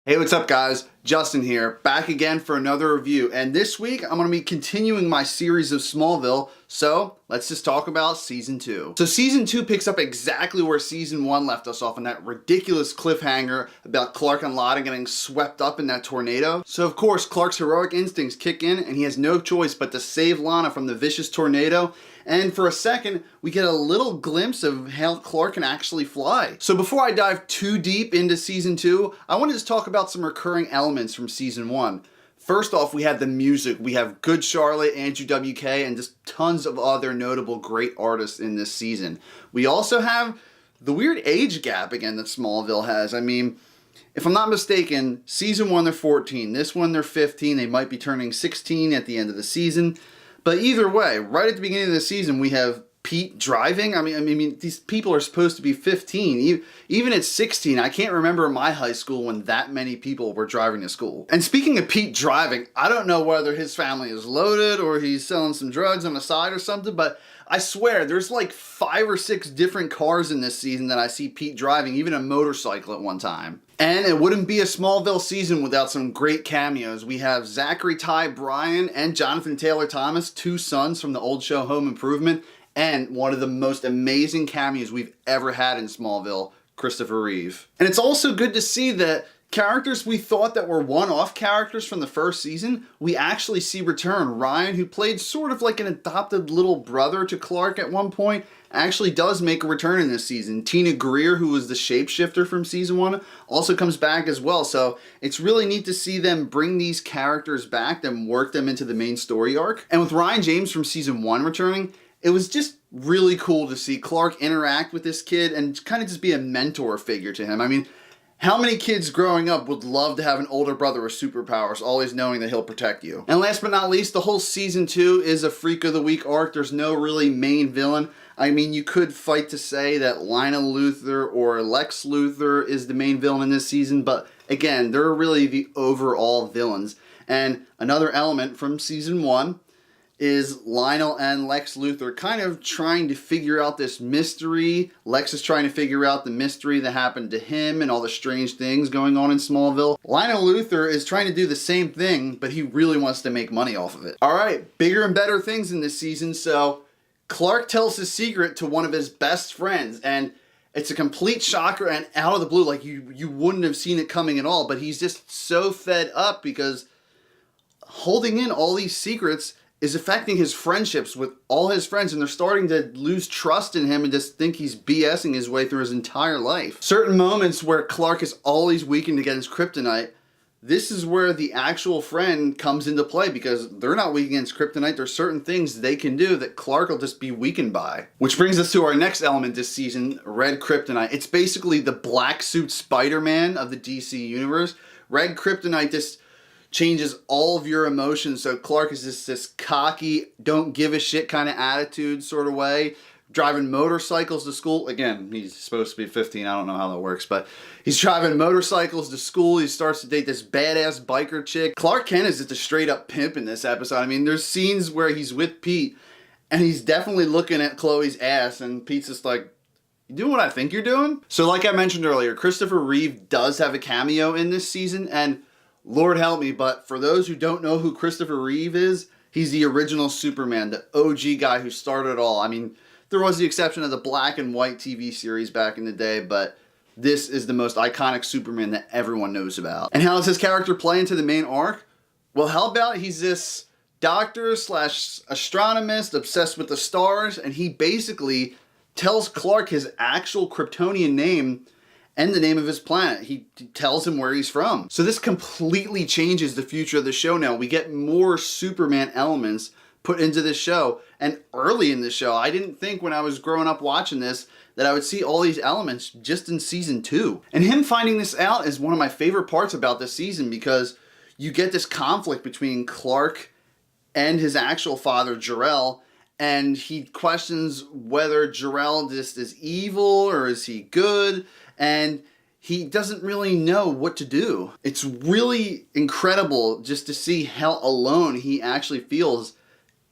Hey, what's up guys? Justin here, back again for another review. And this week, I'm going to be continuing my series of Smallville. So, let's just talk about Season 2. So Season 2 picks up exactly where Season 1 left us off on that ridiculous cliffhanger about Clark and Lotta getting swept up in that tornado. So of course, Clark's heroic instincts kick in and he has no choice but to save Lana from the vicious tornado. And for a second, we get a little glimpse of how Clark can actually fly. So before I dive too deep into Season 2, I want to just talk about some recurring elements from Season 1. First off, we have the music. We have Good Charlotte, Andrew WK, and just tons of other notable great artists in this season. We also have the weird age gap again that Smallville has. I mean, if I'm not mistaken, Season 1 they're 14, this one they're 15, they might be turning 16 at the end of the season. But either way, right at the beginning of the season, we have Pete driving. I mean, these people are supposed to be 15. Even at 16, I can't remember in my high school when that many people were driving to school. And speaking of Pete driving, I don't know whether his family is loaded or he's selling some drugs on the side or something, but I swear there's like 5 or 6 different cars in this season that I see Pete driving, even a motorcycle at one time. And it wouldn't be a Smallville season without some great cameos. We have Zachary Ty Bryan and Jonathan Taylor Thomas, 2 sons from the old show Home Improvement, and one of the most amazing cameos we've ever had in Smallville, Christopher Reeve. And it's also good to see that characters we thought that were one-off characters from the first season, we actually see return. Ryan, who played sort of like an adopted little brother to Clark at one point, actually does make a return in this season. Tina Greer, who was the shapeshifter from Season 1, also comes back as well. So it's really neat to see them bring these characters back and work them into the main story arc. And with Ryan James from Season 1 returning, it was just really cool to see Clark interact with this kid and kind of just be a mentor figure to him. I mean, how many kids growing up would love to have an older brother with superpowers, always knowing that he'll protect you? And last but not least, the whole Season 2 is a Freak of the Week arc. There's no really main villain. I mean, you could fight to say that Lionel Luthor or Lex Luthor is the main villain in this season, but again, they're really the overall villains. And another element from Season 1 is Lionel and Lex Luthor kind of trying to figure out this mystery. Lex is trying to figure out the mystery that happened to him and all the strange things going on in Smallville. Lionel Luthor is trying to do the same thing, but he really wants to make money off of it. Alright, bigger and better things in this season. So Clark tells his secret to one of his best friends, and it's a complete shocker and out of the blue, like you wouldn't have seen it coming at all, but he's just so fed up because holding in all these secrets is affecting his friendships with all his friends, and they're starting to lose trust in him and just think he's BSing his way through his entire life. Certain moments where Clark is always weakened against kryptonite, this is where the actual friend comes into play because they're not weak against kryptonite. There's certain things they can do that Clark will just be weakened by. Which brings us to our next element this season, Red Kryptonite. It's basically the black suit Spider-Man of the DC universe. Red Kryptonite just changes all of your emotions. So Clark is just this cocky, don't give a shit kind of attitude sort of way. Driving motorcycles to school. Again, he's supposed to be 15. I don't know how that works, but he's driving motorcycles to school. He starts to date this badass biker chick. Clark Kent is just a straight up pimp in this episode. I mean, there's scenes where he's with Pete and he's definitely looking at Chloe's ass and Pete's just like, you doing what I think you're doing? So like I mentioned earlier, Christopher Reeve does have a cameo in this season, and Lord help me, but for those who don't know who Christopher Reeve is, he's the original Superman, the OG guy who started it all. I mean, there was the exception of the black and white TV series back in the day, but this is the most iconic Superman that everyone knows about. And how does his character play into the main arc? Well, how about he's this doctor slash astronomist obsessed with the stars, and he basically tells Clark his actual Kryptonian name and the name of his planet. He tells him where he's from. So this completely changes the future of the show now. We get more Superman elements put into this show. And early in the show, I didn't think when I was growing up watching this that I would see all these elements just in Season 2. And him finding this out is one of my favorite parts about this season because you get this conflict between Clark and his actual father, Jor-El, and he questions whether Jor-El just is evil or is he good, and he doesn't really know what to do. It's really incredible just to see how alone he actually feels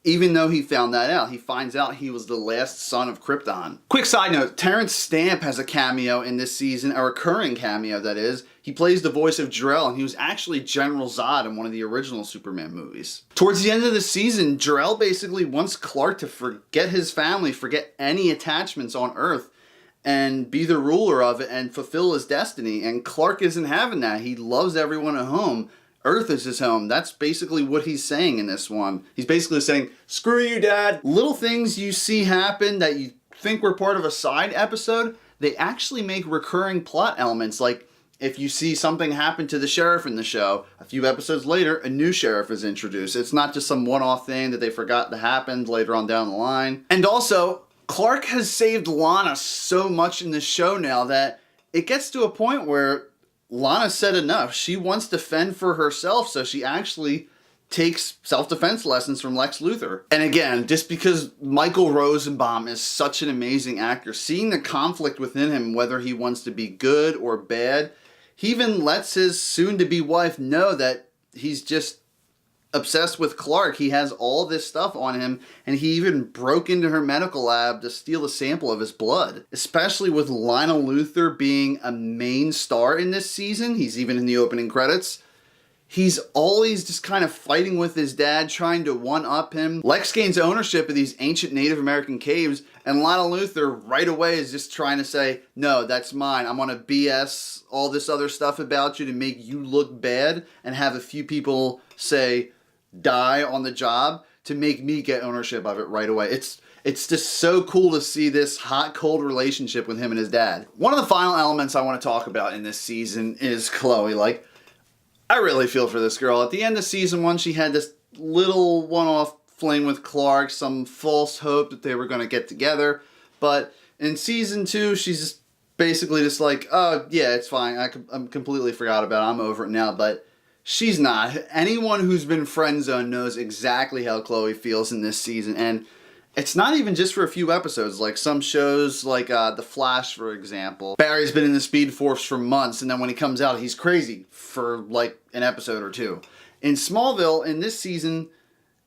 Even though he found that out, he finds out he was the last son of Krypton. Quick side note, Terrence Stamp has a cameo in this season, a recurring cameo that is. He plays the voice of Jor-El, and he was actually General Zod in one of the original Superman movies. Towards the end of the season, Jor-El basically wants Clark to forget his family, forget any attachments on Earth, and be the ruler of it and fulfill his destiny. And Clark isn't having that. He loves everyone at home. Earth is his home. That's basically what he's saying in this one. He's basically saying, screw you, Dad. Little things you see happen that you think were part of a side episode, they actually make recurring plot elements. Like, if you see something happen to the sheriff in the show, a few episodes later, a new sheriff is introduced. It's not just some one-off thing that they forgot that happened later on down the line. And also, Clark has saved Lana so much in the show now that it gets to a point where Lana said enough. She wants to fend for herself, so she actually takes self-defense lessons from Lex Luthor. And again, just because Michael Rosenbaum is such an amazing actor, seeing the conflict within him, whether he wants to be good or bad, he even lets his soon-to-be wife know that he's just obsessed with Clark. He has all this stuff on him, and he even broke into her medical lab to steal a sample of his blood. Especially with Lionel Luthor being a main star in this season, he's even in the opening credits. He's always just kind of fighting with his dad, trying to one-up him. Lex gains ownership of these ancient Native American caves, and Lionel Luthor right away is just trying to say, no, that's mine. I'm gonna BS all this other stuff about you to make you look bad and have a few people say, die on the job to make me get ownership of it right away. It's just so cool to see this hot, cold relationship with him and his dad. One of the final elements I want to talk about in this season is Chloe. Like, I really feel for this girl. At the end of season 1, she had this little one-off fling with Clark, some false hope that they were going to get together. But in season 2, she's just basically just like, oh, yeah, it's fine. I'm completely forgot about it. I'm over it now. But she's not. Anyone who's been friend zoned knows exactly how Chloe feels in this season. And it's not even just for a few episodes. Like some shows, like The Flash, for example. Barry's been in the Speed Force for months, and then when he comes out, he's crazy for like an episode or two. In Smallville, in this season,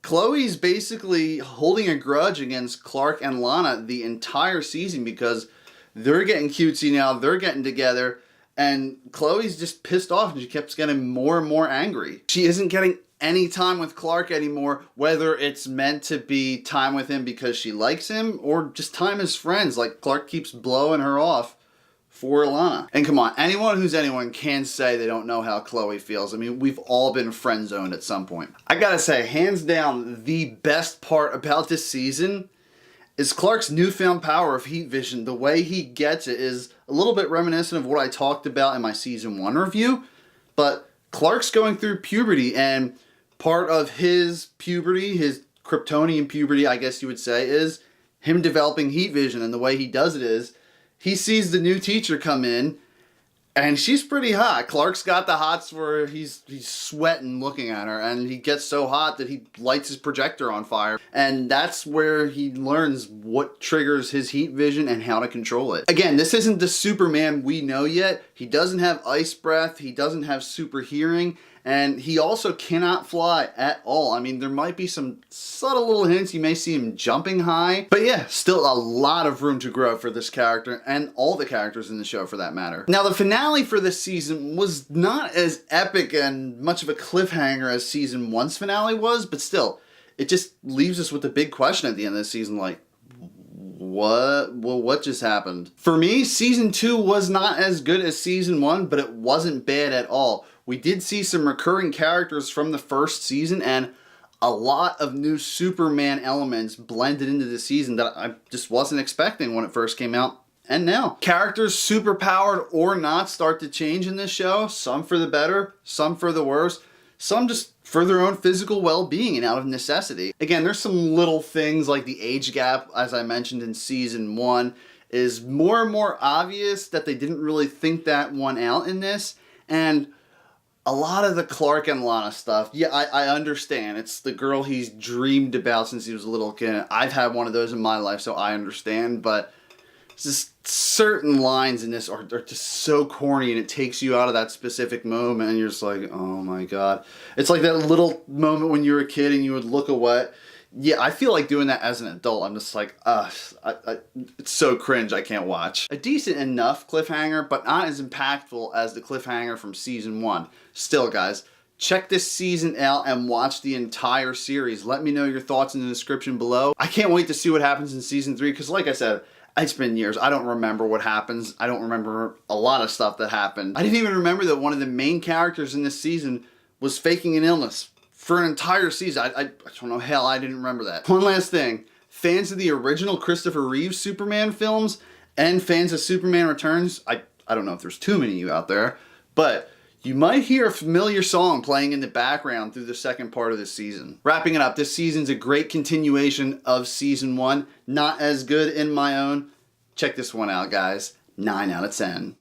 Chloe's basically holding a grudge against Clark and Lana the entire season because they're getting cutesy now, they're getting together, and Chloe's just pissed off and she keeps getting more and more angry. She isn't getting any time with Clark anymore, whether it's meant to be time with him because she likes him or just time as friends. Like, Clark keeps blowing her off for Lana. And come on, anyone who's anyone can say they don't know how Chloe feels. I mean, we've all been friend zoned at some point. I gotta say, hands down, the best part about this season is Clark's newfound power of heat vision. The way he gets it is a little bit reminiscent of what I talked about in my season 1 review, but Clark's going through puberty, and part of his puberty, his Kryptonian puberty, I guess you would say, is him developing heat vision. And the way he does it is he sees the new teacher come in, and she's pretty hot. Clark's got the hots where he's sweating looking at her, and he gets so hot that he lights his projector on fire. And that's where he learns what triggers his heat vision and how to control it. Again, this isn't the Superman we know yet. He doesn't have ice breath, he doesn't have super hearing, and he also cannot fly at all. I mean, there might be some subtle little hints. You may see him jumping high. But yeah, still a lot of room to grow for this character and all the characters in the show for that matter. Now, the finale for this season was not as epic and much of a cliffhanger as season 1's finale was, but still, it just leaves us with a big question at the end of the season, like, what just happened? For me, season 2 was not as good as season 1, but it wasn't bad at all. We did see some recurring characters from the first season and a lot of new Superman elements blended into the season that I just wasn't expecting when it first came out. And now, characters superpowered or not start to change in this show. Some for the better, some for the worse, some just for their own physical well-being and out of necessity. Again, there's some little things like the age gap, as I mentioned in season 1, is more and more obvious that they didn't really think that one out in this. And a lot of the Clark and Lana stuff, yeah, I understand. It's the girl he's dreamed about since he was a little kid. I've had one of those in my life, so I understand. But just certain lines in this are just so corny, and it takes you out of that specific moment, and you're just like, oh my god. It's like that little moment when you were a kid and you would look away. Yeah, I feel like doing that as an adult. I'm just like, it's so cringe, I can't watch. A decent enough cliffhanger, but not as impactful as the cliffhanger from season 1. Still, guys, check this season out and watch the entire series. Let me know your thoughts in the description below. I can't wait to see what happens in season 3, because like I said, it's been years. I don't remember what happens. I don't remember a lot of stuff that happened. I didn't even remember that one of the main characters in this season was faking an illness for an entire season. I don't know, hell, I didn't remember that. One last thing. Fans of the original Christopher Reeve Superman films and fans of Superman Returns, I don't know if there's too many of you out there, but you might hear a familiar song playing in the background through the second part of this season. Wrapping it up, this season's a great continuation of season 1. Not as good in my own. Check this one out, guys. 9 out of 10.